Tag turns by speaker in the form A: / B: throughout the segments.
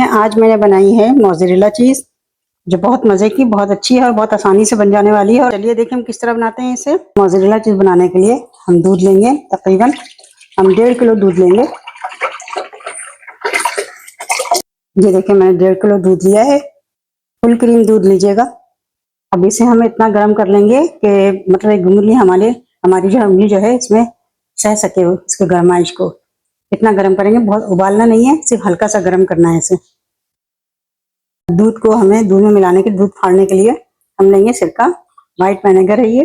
A: आज मैंने बनाई है मोज़रेला चीज़, जो बहुत मज़े की, बहुत अच्छी है और बहुत आसानी से बन जाने वाली है। और चलिए देखें हम किस तरह बनाते हैं इसे। मोज़रेला चीज़ बनाने के लिए हम दूध लेंगे, तकरीबन हम 1.5 किलो दूध लेंगे। ये देखें मैंने 1.5 किलो दूध लिया है। फुल क्रीम दूध लीजिएगा। अब इसे हम इतना गर्म कर लेंगे कि मतलब एक उंगली हमारी जो उंगली जो है इसमें सह सके इसके गर्माइश को। इतना गर्म करेंगे, बहुत उबालना नहीं है, सिर्फ हल्का सा गर्म करना है इसे। दूध को हमें दूध में मिलाने के, दूध फाड़ने के लिए हम लेंगे सिरका। वाइट विनेगर है ये,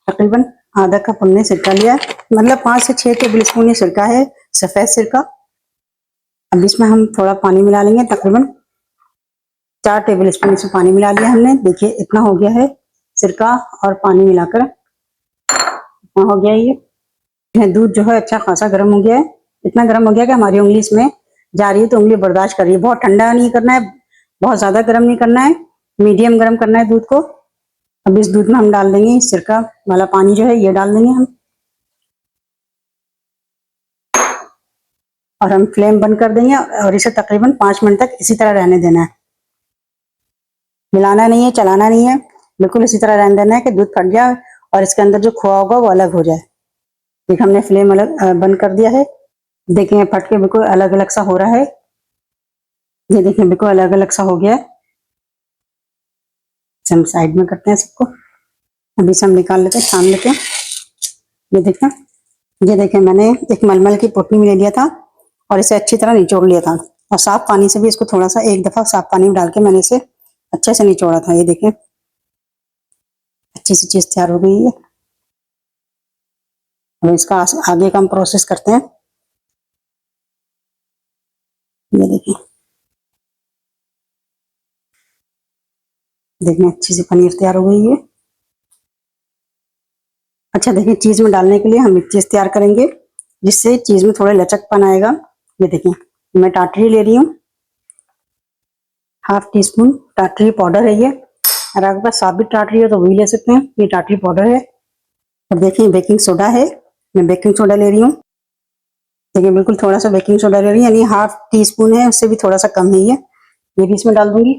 A: तकरीबन आधा कप हमने सिरका लिया, मतलब 5 से 6 टेबल स्पून ये सिरका है, सफेद सिरका। अब इसमें हम थोड़ा पानी मिला लेंगे, तकरीबन 4 टेबल स्पून इसमें पानी मिला लिया हमने। देखिए इतना हो गया है, सिरका और पानी मिलाकर इतना हो गया ये। दूध जो है अच्छा खासा गर्म हो गया है, इतना गर्म हो गया कि हमारी उंगली इसमें जा रही है, तो उंगली बर्दाश्त कर रही है। बहुत ठंडा नहीं करना है, बहुत ज्यादा गर्म नहीं करना है, मीडियम गर्म करना है दूध को। अब इस दूध में हम डाल देंगे सिरका वाला पानी जो है ये डाल देंगे हम, और हम फ्लेम बंद कर देंगे और इसे तकरीबन 5 मिनट तक इसी तरह रहने देना है। मिलाना नहीं है, चलाना नहीं है, बिल्कुल इसी तरह रहने देना है कि दूध फट जाए और इसके अंदर जो खोआ होगा वो अलग हो जाए। देखिए हमने फ्लेम अलग बंद कर दिया है। देखिए फट के बिल्कुल अलग अलग सा हो रहा है। ये देखिए बिल्कुल अलग अलग सा हो गया है। हम साइड में करते हैं सबको। अभी से हम निकाल लेते हैं, छान लेते हैं। ये देखें मैंने एक मलमल की पोटली में ले लिया था और इसे अच्छी तरह निचोड़ लिया था, और साफ पानी से भी इसको थोड़ा सा एक दफा साफ पानी में डाल के मैंने इसे अच्छे से निचोड़ा था। ये देखें अच्छी सी चीज तैयार हो गई है। अब इसका आगे का हम प्रोसेस करते हैं। ये देखें अच्छी सी पनीर तैयार हो गई है। अच्छा देखिए चीज में डालने के लिए हम एक चीज तैयार करेंगे जिससे चीज में थोड़ा लचकपन आएगा। ये देखिए मैं टाटरी ले रही हूँ, ½ टीस्पून टाटरी पाउडर है ये। अगर आपके पास साबित टाटरी है तो वही ले सकते हैं, ये टाटरी पाउडर है। और देखिए बेकिंग सोडा है, मैं बेकिंग सोडा ले रही हूँ। देखिए बिल्कुल थोड़ा सा बेकिंग सोडा ले रही हूँ, यानी ½ टीस्पून है, उससे भी थोड़ा सा कम है ये भी इसमें डाल दूंगी।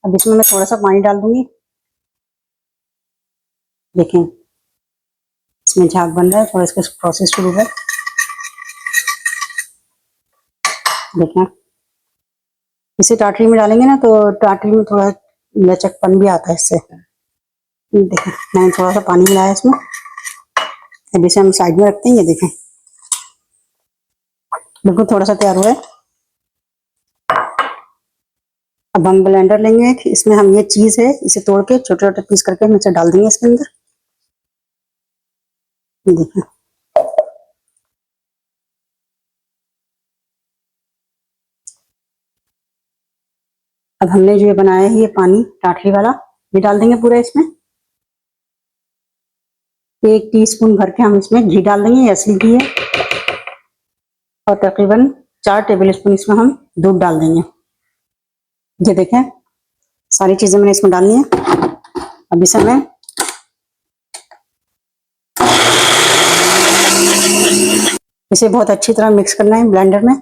A: अब इसमें मैं थोड़ा सा पानी डाल दूंगी। देखें इसमें झाग बन रहा है, थोड़ा इसका प्रोसेस शुरू है। देखें इसे टाटरी में डालेंगे ना तो टाटरी में थोड़ा लचकपन भी आता है इससे। देखें मैंने थोड़ा सा पानी मिलाया इसमें। अब इसे हम साइड में रखते हैं। ये देखें बिल्कुल थोड़ा सा तैयार हुआ है। अब हम ब्लेंडर लेंगे, इसमें हम ये चीज है इसे तोड़ के छोटे छोटे पीस करके हम इसे डाल देंगे इसके अंदर। देखें अब हमने जो ये बनाया है ये पानी टाटरी वाला ये डाल देंगे पूरा इसमें। 1 टीस्पून भर के हम इसमें घी डाल देंगे, असली घी है। और तकरीबन 4 टेबल स्पून इसमें हम दूध डाल देंगे। ये देखें सारी चीजें मैंने इसमें डालनी है। अब इसे मैं इसे बहुत अच्छी तरह मिक्स करना है ब्लेंडर में।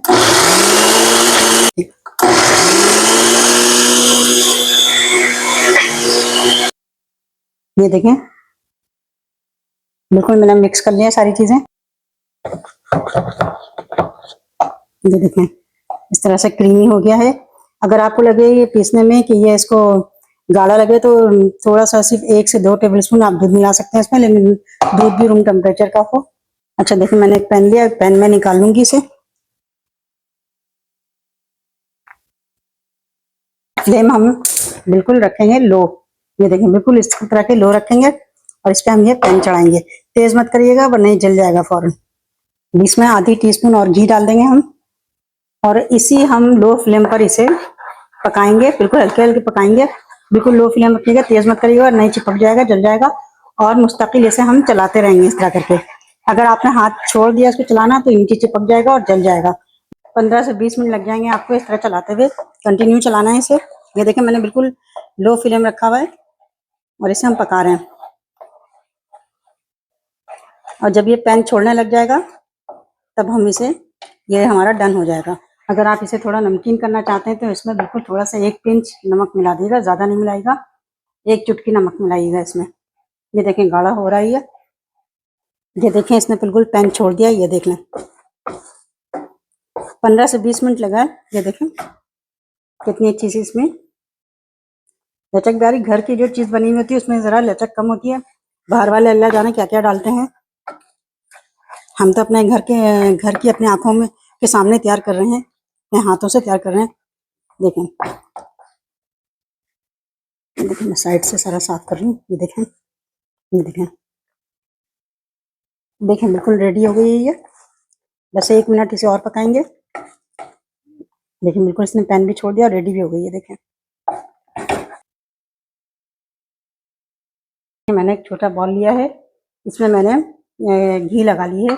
A: ये देखें बिल्कुल मैंने मिक्स कर लिया सारी चीजें। ये देखें इस तरह से क्रीमी हो गया है। अगर आपको लगे ये पीसने में कि ये इसको गाढ़ा लगे तो थोड़ा सा सिर्फ 1 से 2 टेबल स्पून आप दूध मिला सकते हैं इसमें, लेकिन दूध भी रूम टेम्परेचर का हो। अच्छा देखिए मैंने एक पैन लिया, पैन में निकाल लूंगी इसे। फ्लेम हम बिल्कुल रखेंगे लो। ये देखें बिल्कुल इस तरह के लो रखेंगे और इस पे हम ये पैन चढ़ाएंगे। तेज मत करिएगा वरना ये जल जाएगा फौरन। इसमें ½ टीस्पून और घी डाल देंगे हम, और इसी हम लो फ्लेम पर इसे पकाएंगे, बिल्कुल हल्के हल्के पकाएंगे। बिल्कुल लो फ्लेम रखिएगा, तेज मत करिएगा नहीं चिपक जाएगा, जल जाएगा। और मुस्तकिल इसे हम चलाते रहेंगे इस तरह करके। अगर आपने हाथ छोड़ दिया इसको चलाना तो नीचे चिपक जाएगा और जल जाएगा। 15 से 20 मिनट लग जाएंगे आपको इस तरह चलाते हुए, कंटिन्यू चलाना है इसे। ये देखें मैंने बिल्कुल लो फ्लेम रखा हुआ है और इसे हम पका रहे हैं। और जब ये पैन छोड़ने लग जाएगा तब हम इसे, ये हमारा डन हो जाएगा। अगर आप इसे थोड़ा नमकीन करना चाहते हैं तो इसमें बिल्कुल थोड़ा सा 1 पिंच नमक मिला दीजिएगा, ज़्यादा नहीं मिलाइएगा, 1 चुटकी नमक मिलाइएगा इसमें। ये देखें गाढ़ा हो रहा है ये देखें इसने बिल्कुल पैन छोड़ दिया। ये देख लें 15 से 20 मिनट लगा है। ये देखें कितनी अच्छी सी इसमें लचकदारी। घर की जो चीज़ बनी हुई होती है उसमें ज़रा लचक कम होती है। बाहर वाले अल्लाह जाने क्या क्या डालते हैं। हम तो अपने घर की अपनी आंखों में के सामने तैयार कर रहे हैं, अपने हाथों से तैयार कर रहे हैं। देखें देखें मैं साइड से सारा साफ कर रही हूँ। ये देखें देखें बिल्कुल रेडी हो गई है ये। बस 1 मिनट इसे और पकाएंगे। देखें बिल्कुल इसने पैन भी छोड़ दिया और रेडी भी हो गई है। देखें मैंने एक छोटा बॉल लिया है, इसमें मैंने घी लगा ली है।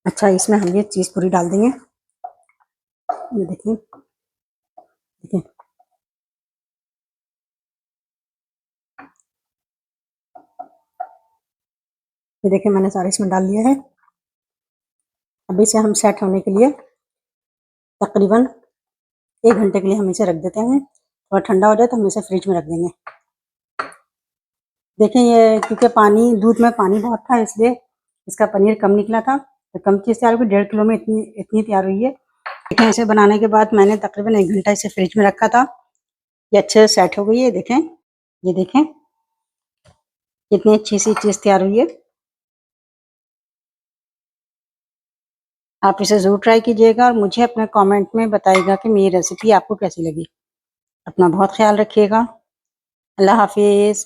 A: अच्छा इसमें हम ये चीज़ पूरी डाल देंगे। ये देखें ये देखें मैंने सारे इसमें डाल लिया है। अभी इसे हम सेट होने के लिए तकरीबन 1 घंटे के लिए हम इसे रख देते हैं। थोड़ा ठंडा हो जाए तो हम इसे फ्रिज में रख देंगे। देखें ये क्योंकि दूध में पानी बहुत था इसलिए इसका पनीर कम निकला था, तो कम चीज़ तैयार हुई। 1.5 किलो में इतनी तैयार हुई है। देखें इसे बनाने के बाद मैंने तकरीबन 1 घंटा इसे फ्रिज में रखा था। ये अच्छे से सेट हो गई है। ये देखें कितनी अच्छी सी चीज़ तैयार हुई है। आप इसे ज़रूर ट्राई कीजिएगा और मुझे अपने कमेंट में बताइएगा कि मेरी रेसिपी आपको कैसी लगी। अपना बहुत ख्याल रखिएगा। अल्लाह हाफिज़।